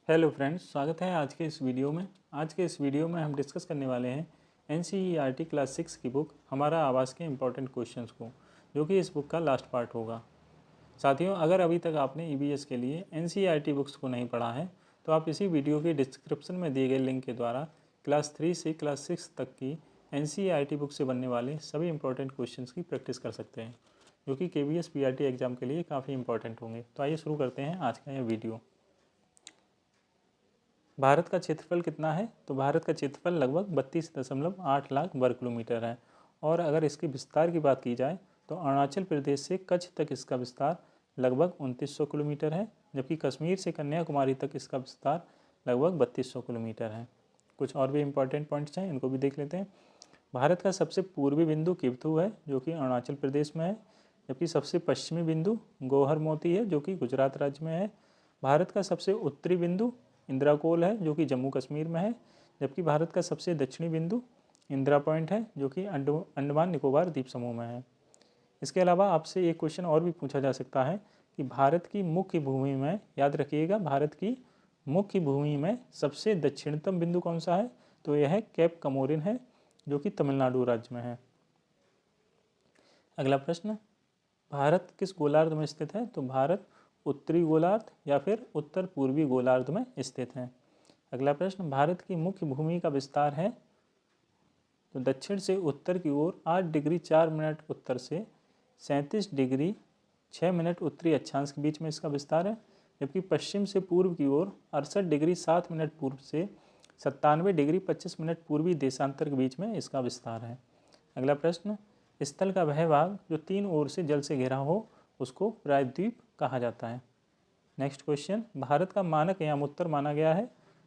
Hello friends, स्वागत है आज के इस वीडियो में। आज के इस वीडियो में हम डिस्कस करने वाले हैं एनसीईआरटी क्लास 6 की बुक हमारा आवास के इम्पोर्टेंट क्वेश्चंस को, जो कि इस बुक का लास्ट पार्ट होगा। साथियों, अगर अभी तक आपने ईवीएस के लिए एनसीईआरटी बुक्स को नहीं पढ़ा है तो आप इसी वीडियो के डिस्क्रिप्शन में दिए गए लिंक के द्वारा क्लास 3 से क्लास 6 तक की एनसीईआरटी बुक से बनने वाले सभी इंपॉर्टेंट क्वेश्चंस की प्रैक्टिस कर सकते हैं, जो कि केवीएस पीआरटी एग्जाम के लिए काफ़ी इंपॉर्टेंट होंगे। तो आइए शुरू करते हैं आज का यह वीडियो। भारत का क्षेत्रफल कितना है? तो भारत का क्षेत्रफल लगभग 32.8 लाख वर्ग किलोमीटर है। और अगर इसके विस्तार की बात की जाए तो अरुणाचल प्रदेश से कच्छ तक इसका विस्तार लगभग 2900 किलोमीटर है, जबकि कश्मीर से कन्याकुमारी तक इसका विस्तार लगभग 3200 किलोमीटर है। कुछ और भी इम्पोर्टेंट पॉइंट्स हैं, इनको भी देख लेते हैं। भारत का सबसे पूर्वी बिंदु किबथू है, जो कि अरुणाचल प्रदेश में है, जबकि सबसे पश्चिमी बिंदु गोहर मोती है, जो कि गुजरात राज्य में है। भारत का सबसे उत्तरी बिंदु इंदिरा कोल है, जो कि जम्मू कश्मीर में है, जबकि भारत का सबसे दक्षिणी बिंदु इंदिरा पॉइंट है, जो कि अंडमान निकोबार द्वीप समूह में है। इसके अलावा आपसे एक क्वेश्चन और भी पूछा जा सकता है कि भारत की मुख्य भूमि में, याद रखिएगा, भारत की मुख्य भूमि में सबसे दक्षिणतम बिंदु कौन सा है? तो यह कैप कमोरिन है, जो कि तमिलनाडु राज्य में है। अगला प्रश्न, भारत किस गोलार्ध में स्थित है? तो भारत उत्तरी गोलार्ध या फिर उत्तर पूर्वी गोलार्ध में स्थित है। अगला प्रश्न, भारत की मुख्य भूमि का विस्तार है? तो दक्षिण से उत्तर की ओर 8 डिग्री 4 मिनट उत्तर से 37 डिग्री 6 मिनट उत्तरी अक्षांश के बीच में इसका विस्तार है, जबकि पश्चिम से पूर्व की ओर 68 डिग्री 7 मिनट पूर्व से 97 डिग्री 25 मिनट पूर्वी देशांतर के बीच में इसका विस्तार है। अगला प्रश्न, स्थल का वह भाग जो 3 ओर से जल से घिरा हो उसको प्रायद्वीप कहा जाता है। नेक्स्ट क्वेश्चन, भारत का मानक यामोत्तर माना गया है?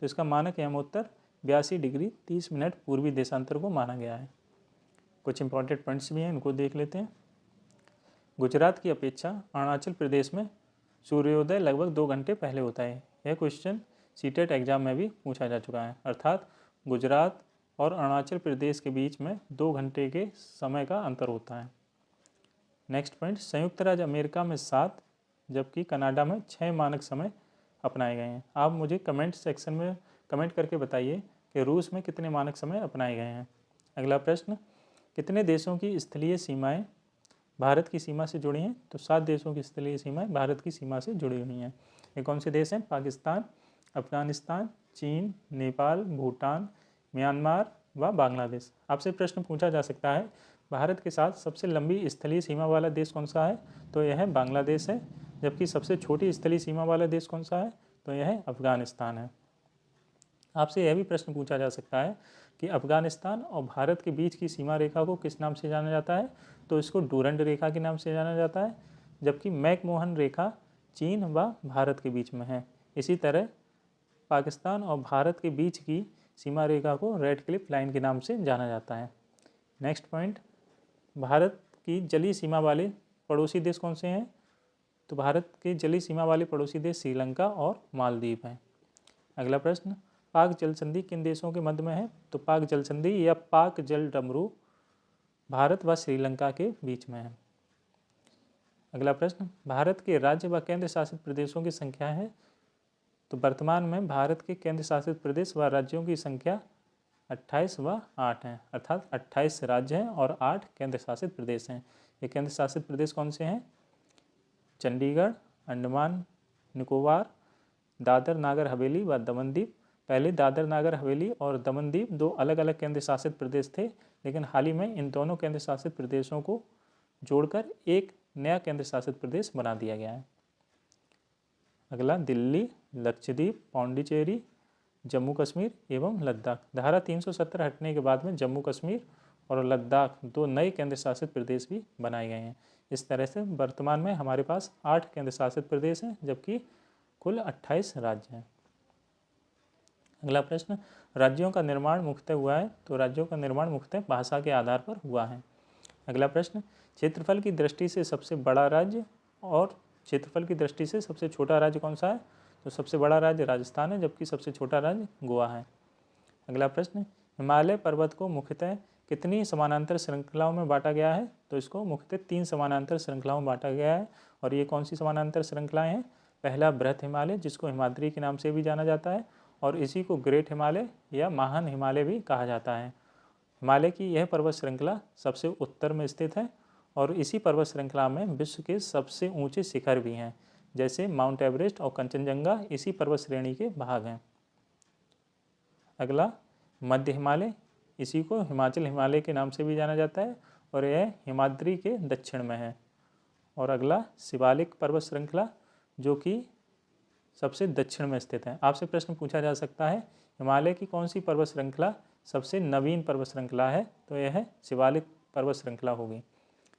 तो इसका मानक यामोत्तर 82 डिग्री 30 मिनट पूर्वी देशांतर को माना गया है। कुछ इंपॉर्टेंट पॉइंट्स भी हैं, इनको देख लेते हैं। गुजरात की अपेक्षा अरुणाचल प्रदेश में सूर्योदय लगभग 2 घंटे पहले होता है। यह क्वेश्चन सीटेट एग्जाम में भी पूछा जा चुका है, अर्थात गुजरात और अरुणाचल प्रदेश के बीच में 2 घंटे के समय का अंतर होता है। नेक्स्ट पॉइंट, संयुक्त राज्य अमेरिका में 7 जबकि कनाडा में 6 मानक समय अपनाए गए हैं। आप मुझे कमेंट सेक्शन में कमेंट करके बताइए कि रूस में कितने मानक समय अपनाए गए हैं। अगला प्रश्न, कितने देशों की स्थलीय सीमाएं भारत की सीमा से जुड़ी हैं? तो 7 देशों की स्थलीय सीमाएं भारत की सीमा से जुड़ी हुई हैं। ये कौन से देश हैं? पाकिस्तान, अफगानिस्तान, चीन, नेपाल, भूटान, म्यांमार व बांग्लादेश। आपसे प्रश्न पूछा जा सकता है, भारत के साथ सबसे लंबी स्थलीय सीमा वाला देश कौन सा है? तो यह बांग्लादेश है। जबकि सबसे छोटी स्थलीय सीमा वाला देश कौन सा है? तो यह अफगानिस्तान है। आपसे यह भी प्रश्न पूछा जा सकता है कि अफगानिस्तान और भारत के बीच की सीमा रेखा को किस नाम से जाना जाता है? तो इसको डूरंड रेखा के नाम से जाना जाता है। जबकि मैकमोहन रेखा चीन व भारत के बीच में है। इसी तरह पाकिस्तान और भारत के बीच की सीमा रेखा को रेड क्लिफ लाइन के नाम से जाना जाता है। नेक्स्ट पॉइंट, भारत की जलीय सीमा वाले पड़ोसी देश कौन से हैं? तो भारत के जलीय सीमा वाले पड़ोसी देश श्रीलंका और मालदीव हैं। अगला प्रश्न, पाक जल संधि किन देशों के मध्य में है? तो पाक जल संधि या पाक जल डमरू भारत व श्रीलंका के बीच में है। अगला प्रश्न, भारत के राज्य व केंद्र शासित प्रदेशों की संख्या है? तो वर्तमान में भारत के केंद्र शासित प्रदेश व राज्यों की संख्या 28 व 8 हैं, अर्थात 28 राज्य हैं और 8 केंद्र शासित प्रदेश हैं। ये केंद्र शासित प्रदेश कौन से हैं? चंडीगढ़, अंडमान निकोबार, दादर नागर हवेली व दमनदीप। पहले दादर नागर हवेली और दमनदीप 2 अलग अलग केंद्र शासित प्रदेश थे, लेकिन हाल ही में इन दोनों केंद्र शासित प्रदेशों को जोड़कर एक नया केंद्र शासित प्रदेश बना दिया गया है। अगला, दिल्ली, लक्षद्वीप, पौंडीचेरी, जम्मू कश्मीर एवं लद्दाख। धारा 370 हटने के बाद में जम्मू कश्मीर और लद्दाख 2 नए केंद्र शासित प्रदेश भी बनाए गए हैं। इस तरह से वर्तमान में हमारे पास 8 केंद्र शासित प्रदेश हैं, जबकि कुल 28 राज्य हैं। अगला प्रश्न, राज्यों का निर्माण मुख्यतः हुआ है? तो राज्यों का निर्माण मुख्यतः भाषा के आधार पर हुआ है। अगला प्रश्न, क्षेत्रफल की दृष्टि से सबसे बड़ा राज्य और क्षेत्रफल की दृष्टि से सबसे छोटा राज्य कौन सा है? तो सबसे बड़ा राज्य राजस्थान है, जबकि सबसे छोटा राज्य गोवा है। अगला प्रश्न, हिमालय पर्वत को मुख्यतः कितनी समानांतर श्रृंखलाओं में बांटा गया है? तो इसको मुख्यतः 3 समानांतर श्रृंखलाओं में बांटा गया है। और ये कौन सी समानांतर श्रृंखलाएं हैं? पहला बृहत हिमालय जिसको हिमाद्री के नाम से भी जाना जाता है, और इसी को ग्रेट हिमालय या महान हिमालय भी कहा जाता है। हिमालय की यह पर्वत श्रृंखला सबसे उत्तर में स्थित है और इसी पर्वत श्रृंखला में विश्व के सबसे ऊंचे शिखर भी हैं, जैसे माउंट एवरेस्ट और कंचनजंगा इसी पर्वत श्रेणी के भाग हैं। अगला मध्य हिमालय, इसी को हिमाचल हिमालय के नाम से भी जाना जाता है और यह हिमाद्री के दक्षिण में है। और अगला शिवालिक पर्वत श्रृंखला जो कि सबसे दक्षिण में स्थित है। आपसे प्रश्न पूछा जा सकता है हिमालय की कौन सी पर्वत श्रृंखला सबसे नवीन पर्वत श्रृंखला है, तो यह है शिवालिक पर्वत श्रृंखला होगी।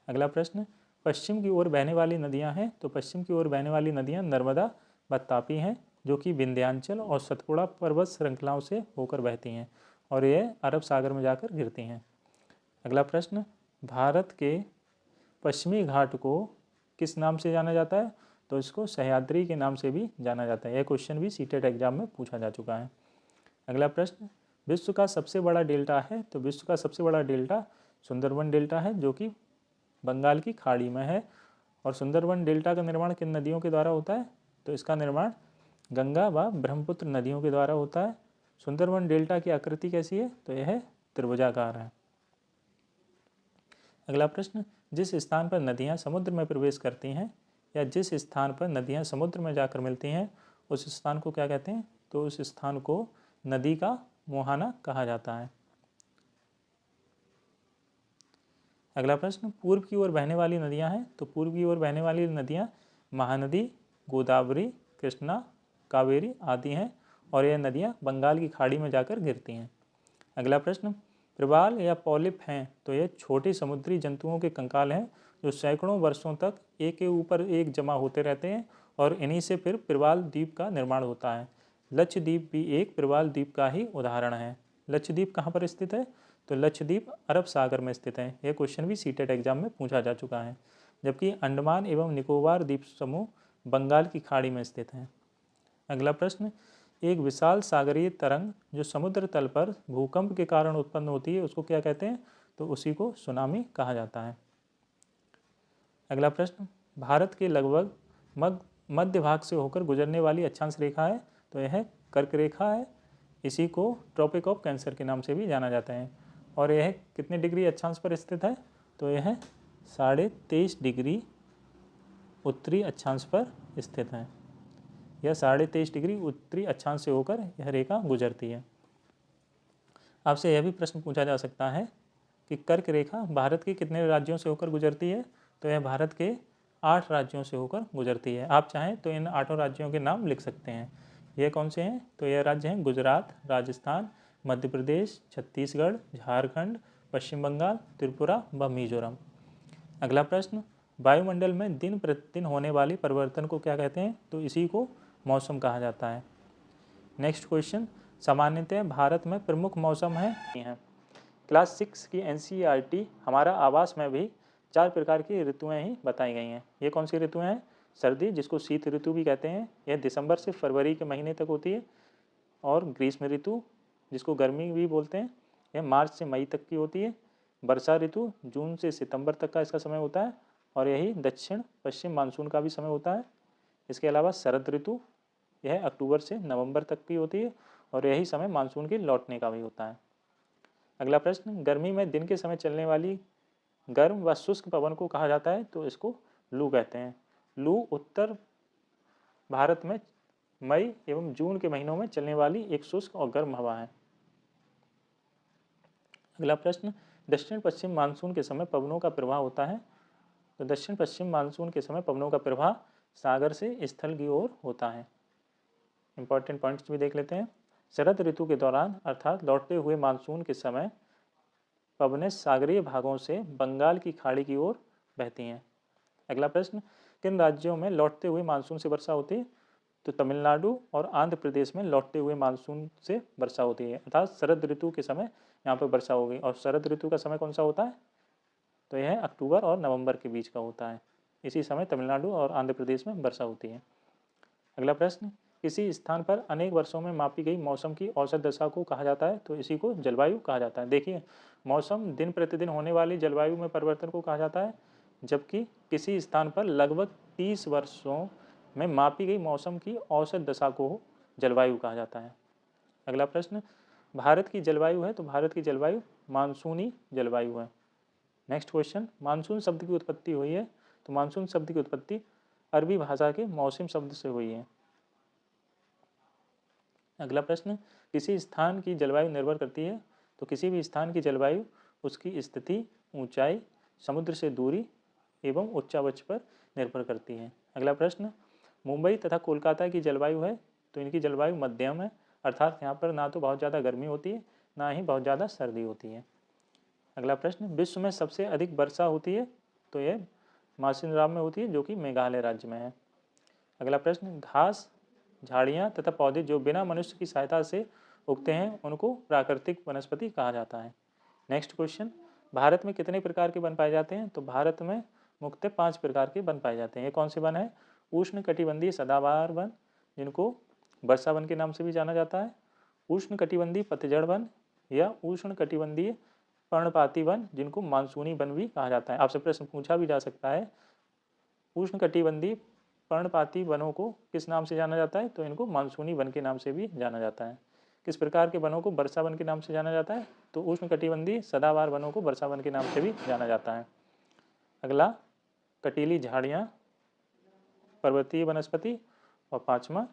अगला प्रश्न, पश्चिम की ओर बहने वाली नदियां हैं, तो पश्चिम की ओर बहने वाली नदियां नर्मदा व तापी हैं जो कि विंध्याचल और सतपुड़ा पर्वत श्रृंखलाओं से होकर बहती हैं और यह अरब सागर में जाकर गिरती हैं। अगला प्रश्न, भारत के पश्चिमी घाट को किस नाम से जाना जाता है, तो इसको सह्याद्री के नाम से भी जाना जाता है। यह क्वेश्चन भी सीटेट एग्जाम में पूछा जा चुका है। अगला प्रश्न, विश्व का सबसे बड़ा डेल्टा है, तो विश्व का सबसे बड़ा डेल्टा सुंदरबन डेल्टा है जो कि बंगाल की खाड़ी में है। और सुंदरबन डेल्टा का निर्माण किन नदियों के द्वारा होता है, तो इसका निर्माण गंगा व ब्रह्मपुत्र नदियों के द्वारा होता है। सुंदरबन डेल्टा की आकृति कैसी है, तो यह त्रिभुजाकार है। अगला प्रश्न, जिस स्थान पर नदियां समुद्र में प्रवेश करती हैं या जिस स्थान पर नदियां समुद्र में जाकर मिलती हैं उस स्थान को क्या कहते हैं, तो उस स्थान को नदी का मुहाना कहा जाता है। अगला प्रश्न, पूर्व की ओर बहने वाली नदियां हैं, तो पूर्व की ओर बहने वाली नदियां महानदी, गोदावरी, कृष्णा, कावेरी आदि हैं और यह नदियां बंगाल की खाड़ी में जाकर गिरती हैं। अगला प्रश्न, प्रवाल या पॉलिप हैं, तो ये छोटे समुद्री जंतुओं के कंकाल हैं जो सैकड़ों वर्षों तक एक के ऊपर एक जमा होते रहते हैं और इन्हीं से फिर प्रवाल द्वीप का निर्माण होता है। लक्षद्वीप भी एक प्रवाल द्वीप का ही उदाहरण है। लक्षद्वीप कहाँ पर स्थित है, तो लक्षद्वीप अरब सागर में स्थित है। यह क्वेश्चन भी सीटेट एग्जाम में पूछा जा चुका है। जबकि अंडमान एवं निकोबार द्वीप समूह बंगाल की खाड़ी में स्थित हैं। अगला प्रश्न, एक विशाल सागरीय तरंग जो समुद्र तल पर भूकंप के कारण उत्पन्न होती है उसको क्या कहते हैं, तो उसी को सुनामी कहा जाता है। अगला प्रश्न, भारत के लगभग मध्य भाग से होकर गुजरने वाली अक्षांश रेखा है, तो यह कर्क रेखा है। इसी को ट्रॉपिक ऑफ कैंसर के नाम से भी जाना जाता है। और यह कितने डिग्री अक्षांश पर स्थित है, तो यह 23.5 डिग्री उत्तरी अक्षांश पर स्थित है। यह 23.5 डिग्री उत्तरी अक्षांश से होकर यह रेखा गुजरती है। आपसे यह भी प्रश्न पूछा जा सकता है कि कर्क रेखा भारत के कितने राज्यों से होकर गुजरती है, तो यह भारत के 8 राज्यों से होकर गुजरती है। आप चाहें तो इन 8 राज्यों के नाम लिख सकते हैं। यह कौन से हैं, तो यह राज्य हैं गुजरात, राजस्थान, मध्य प्रदेश, छत्तीसगढ़, झारखंड, पश्चिम बंगाल, त्रिपुरा व मिजोरम। अगला प्रश्न, वायुमंडल में दिन प्रतिदिन होने वाली परिवर्तन को क्या कहते हैं, तो इसी को मौसम कहा जाता है। नेक्स्ट क्वेश्चन, सामान्यतः भारत में प्रमुख मौसम हैं। क्लास 6 की NCERT हमारा आवास में भी 4 प्रकार की ऋतुएं ही बताई गई हैं। ये कौन सी ऋतुएं हैं, सर्दी जिसको शीत ऋतु भी कहते हैं, यह दिसंबर से फरवरी के महीने तक होती है। और ग्रीष्म ऋतु जिसको गर्मी भी बोलते हैं, यह मार्च से मई तक की होती है। वर्षा ऋतु जून से सितंबर तक का इसका समय होता है और यही दक्षिण पश्चिम मानसून का भी समय होता है। इसके अलावा शरद ऋतु, यह अक्टूबर से नवंबर तक की होती है और यही समय मानसून के लौटने का भी होता है। अगला प्रश्न, गर्मी में दिन के समय चलने वाली गर्म व शुष्क पवन को कहा जाता है, तो इसको लू कहते हैं। लू उत्तर भारत में मई एवं जून के महीनों में चलने वाली एक शुष्क और गर्म हवा है। अगला प्रश्न, दक्षिण पश्चिम मानसून के समय पवनों का प्रवाह होता है, तो दक्षिण पश्चिम मानसून के समय पवनों का प्रवाह सागर से स्थल की ओर होता है। इंपॉर्टेंट पॉइंट्स भी देख लेते हैं। शरद ऋतु के दौरान अर्थात लौटते हुए मानसून के समय पवनें सागरीय भागों से बंगाल की खाड़ी की ओर बहती हैं। अगला प्रश्न, किन राज्यों में लौटते हुए मानसून से वर्षा होती है, तो तमिलनाडु और आंध्र प्रदेश में लौटते हुए मानसून से वर्षा होती है, अर्थात शरद ऋतु के समय यहाँ पर वर्षा होगी। और शरद ऋतु का समय कौन सा होता है, तो यह अक्टूबर और नवंबर के बीच का होता है। इसी समय तमिलनाडु और आंध्र प्रदेश में वर्षा होती है। अगला प्रश्न, किसी स्थान पर अनेक वर्षों में मापी गई मौसम की औसत दशा को कहा जाता है, तो इसी को जलवायु कहा जाता है। देखिए, मौसम दिन प्रतिदिन होने वाली जलवायु में परिवर्तन को कहा जाता है, जबकि किसी स्थान पर लगभग 30 वर्षों में मापी गई मौसम की औसत दशा को जलवायु कहा जाता है। अगला प्रश्न, भारत की जलवायु है तो भारत की जलवायु मानसूनी जलवायु है। नेक्स्ट क्वेश्चन, मानसून शब्द की उत्पत्ति हुई है तो मानसून शब्द की उत्पत्ति अरबी भाषा के मौसम शब्द से हुई है। अगला प्रश्न, किसी स्थान की जलवायु निर्भर करती है तो किसी भी स्थान की जलवायु उसकी स्थिति, ऊंचाई, समुद्र से दूरी एवं उच्चावच पर निर्भर करती है। अगला प्रश्न, मुंबई तथा कोलकाता की जलवायु है तो इनकी जलवायु मध्यम है, अर्थात यहाँ पर ना तो बहुत ज़्यादा गर्मी होती है ना ही बहुत ज़्यादा सर्दी होती है। अगला प्रश्न, विश्व में सबसे अधिक वर्षा होती है तो ये मासिनराम में होती है जो कि मेघालय राज्य में है। अगला प्रश्न, घास, झाड़ियाँ तथा पौधे जो बिना मनुष्य की सहायता से उगते हैं उनको प्राकृतिक वनस्पति कहा जाता है। नेक्स्ट क्वेश्चन, भारत में कितने प्रकार के वन पाए जाते हैं तो भारत में मुख्यतः 5 प्रकार के वन पाए जाते हैं। ये कौन से वन है? उष्ण कटिबंधीय सदाबहार वन जिनको वर्षा वन के नाम से भी जाना जाता है, उष्ण कटिबंधीय पतझड़ वन या उष्ण कटिबंधीय पर्णपाती वन जिनको मानसूनी वन भी कहा जाता है। आपसे प्रश्न पूछा भी जा सकता है, उष्ण कटिबंधीय पर्णपाती वनों को किस नाम से जाना जाता है तो इनको मानसूनी वन के नाम से भी जाना जाता है। किस प्रकार के वनों को वर्षा वन के नाम से जाना जाता है तो उष्ण कटिबंधीय सदाबहार वनों को वर्षा वन के नाम से भी जाना जाता है। अगला, कटीली झाड़ियाँ, पर्वतीय वनस्पति और 5वां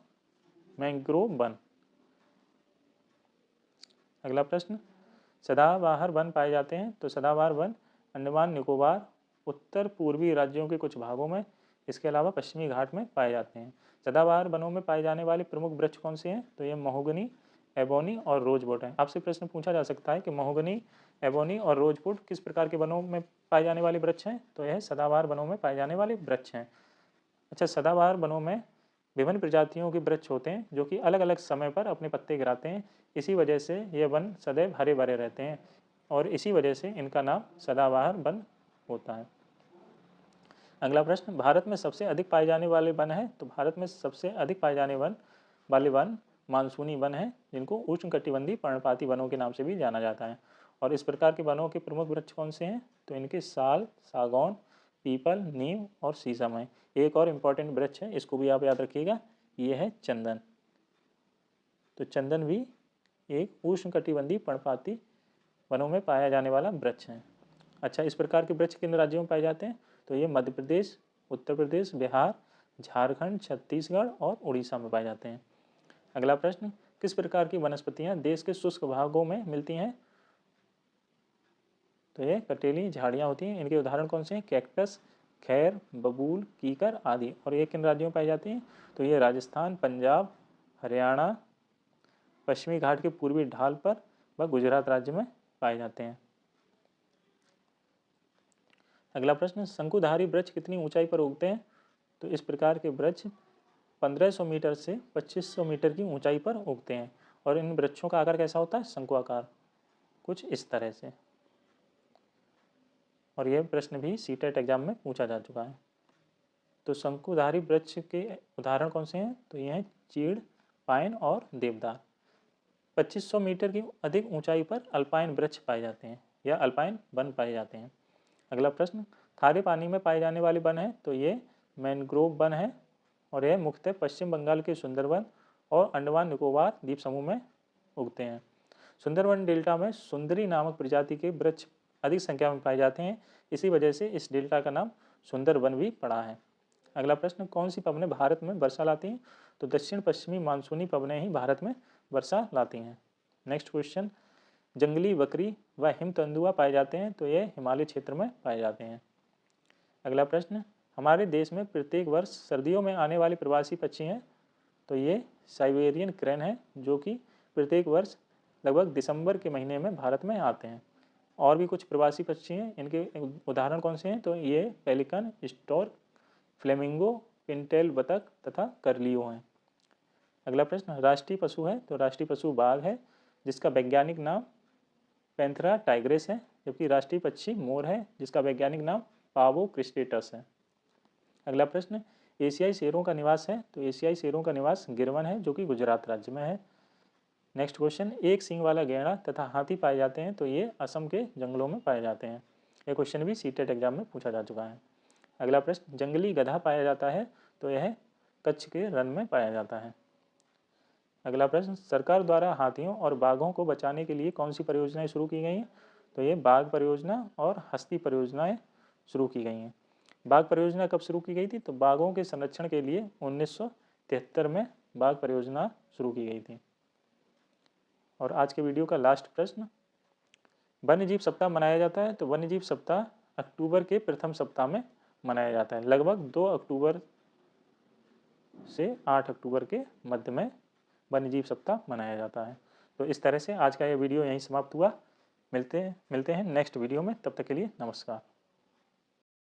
मैंग्रोव वन। अगला प्रश्न, सदाबहार वन पाए जाते हैं तो सदाबहार वन अंडमान निकोबार, उत्तर पूर्वी राज्यों के कुछ भागों में, इसके अलावा पश्चिमी घाट में पाए जाते हैं। सदाबहार वनों में पाए जाने वाले प्रमुख वृक्ष कौन से हैं तो ये महोगनी, एबोनी और रोजवुड है। आपसे प्रश्न पूछा जा सकता है कि महोगनी, एबोनी और रोजवुड किस प्रकार के वनों में पाए जाने वाले वृक्ष हैं तो यह सदाबहार वनों में पाए जाने वाले वृक्ष हैं। अच्छा, सदाबहार वनों में विभिन्न प्रजातियों के वृक्ष होते हैं जो कि अलग अलग समय पर अपने पत्ते गिराते हैं, इसी वजह से ये वन सदैव हरे भरे रहते हैं और इसी वजह से इनका नाम सदाबहार वन होता है। अगला प्रश्न, भारत में सबसे अधिक पाए जाने वाले वन है तो भारत में सबसे अधिक पाए जाने वाले वन मानसूनी वन है जिनको उष्ण कटिबंधीय पर्णपाती वनों के नाम से भी जाना जाता है। और इस प्रकार के वनों के प्रमुख वृक्ष कौन से हैं तो इनके साल, सागौन, पीपल, नीम और शीशम है। एक और इम्पॉर्टेंट वृक्ष है, इसको भी आप याद रखिएगा, ये है चंदन। तो चंदन भी एक उष्ण कटिबंधीय पर्णपाती वनों में पाया जाने वाला वृक्ष है। अच्छा, इस प्रकार के वृक्ष किन राज्यों में पाए जाते हैं तो ये मध्य प्रदेश, उत्तर प्रदेश, बिहार, झारखंड, छत्तीसगढ़ और उड़ीसा में पाए जाते हैं। अगला प्रश्न, किस प्रकार की वनस्पतियां देश के शुष्क भागों में मिलती हैं तो ये कटेली झाड़ियाँ होती हैं। इनके उदाहरण कौन से हैं? कैक्टस, खैर, बबूल, कीकर आदि। और ये किन राज्यों में पाई जाती हैं तो ये राजस्थान, पंजाब, हरियाणा, पश्चिमी घाट के पूर्वी ढाल पर व गुजरात राज्य में पाए जाते हैं। अगला प्रश्न, शंकुधारी वृक्ष कितनी ऊंचाई पर उगते हैं तो इस प्रकार के वृक्ष 1500 मीटर से 2500 मीटर की ऊंचाई पर उगते हैं और इन वृक्षों का आकार कैसा होता है? शंकुआकार, कुछ इस तरह से। और यह प्रश्न भी सीटेट एग्जाम में पूछा जा चुका है। तो शंकुधारी वृक्ष के उदाहरण कौन से हैं तो ये हैं चीड़, पाइन और देवदार। 2500 मीटर की अधिक ऊंचाई पर अल्पाइन वृक्ष पाए जाते हैं या अल्पाइन वन पाए जाते हैं। अगला प्रश्न, खारे पानी में पाए जाने वाले वन है तो ये मैनग्रोव वन है और यह मुख्यतः पश्चिम बंगाल के सुंदरवन और अंडमान निकोबार द्वीप समूह में उगते हैं। सुंदरवन डेल्टा में सुंदरी नामक प्रजाति के वृक्ष अधिक संख्या में पाए जाते हैं, इसी वजह से इस डेल्टा का नाम सुंदरवन भी पड़ा है। अगला प्रश्न, कौन सी पवनें भारत में वर्षा लाती हैं तो दक्षिण पश्चिमी मानसूनी पवनें ही भारत में वर्षा लाती हैं। नेक्स्ट क्वेश्चन, जंगली बकरी व हिम तेंदुआ पाए जाते हैं तो ये हिमालय क्षेत्र में पाए जाते हैं। अगला प्रश्न, हमारे देश में प्रत्येक वर्ष सर्दियों में आने वाले प्रवासी पक्षी हैं तो ये साइबेरियन क्रेन है जो कि प्रत्येक वर्ष लगभग दिसंबर के महीने में भारत में आते हैं। और भी कुछ प्रवासी पक्षी हैं, इनके उदाहरण कौन से हैं तो ये पेलिकन, स्टोर्क, फ्लेमिंगो, पिनटेल बतख तथा करलियो हैं। अगला प्रश्न, राष्ट्रीय पशु है तो राष्ट्रीय पशु बाघ है जिसका वैज्ञानिक नाम पैंथेरा टाइग्रिस है, जबकि राष्ट्रीय पक्षी मोर है जिसका वैज्ञानिक नाम पावो क्रिस्टेटस है। अगला प्रश्न, एशियाई शेरों का निवास है तो एशियाई शेरों का निवास गिरवन है जो कि गुजरात राज्य में है। नेक्स्ट क्वेश्चन, एक सींग वाला गैंडा तथा हाथी पाए जाते हैं तो ये असम के जंगलों में पाए जाते हैं। यह क्वेश्चन भी सीटेट एग्जाम में पूछा जा चुका है। अगला प्रश्न, जंगली गधा पाया जाता है तो यह कच्छ के रन में पाया जाता है। अगला प्रश्न, सरकार द्वारा हाथियों और बाघों को बचाने के लिए कौन सी परियोजनाएं शुरू की गई हैं? तो ये बाघ परियोजना और हस्ती परियोजनाएं शुरू की गई हैं। बाघ परियोजना कब शुरू की गई थी? तो बाघों के संरक्षण के लिए 1973 में बाघ परियोजना शुरू की गई थी। और आज के वीडियो का लास्ट प्रश्न, वन्य जीव सप्ताह मनाया जाता है? तो वन्य जीव सप्ताह अक्टूबर के प्रथम सप्ताह में मनाया जाता है। लगभग 2 अक्टूबर से 8 अक्टूबर के मध्य में वन्य जीव सप्ताह मनाया जाता है। तो इस तरह से आज का ये वीडियो यहीं समाप्त हुआ। मिलते हैं नेक्स्ट वीडियो में, तब तक के लिए नमस्कार।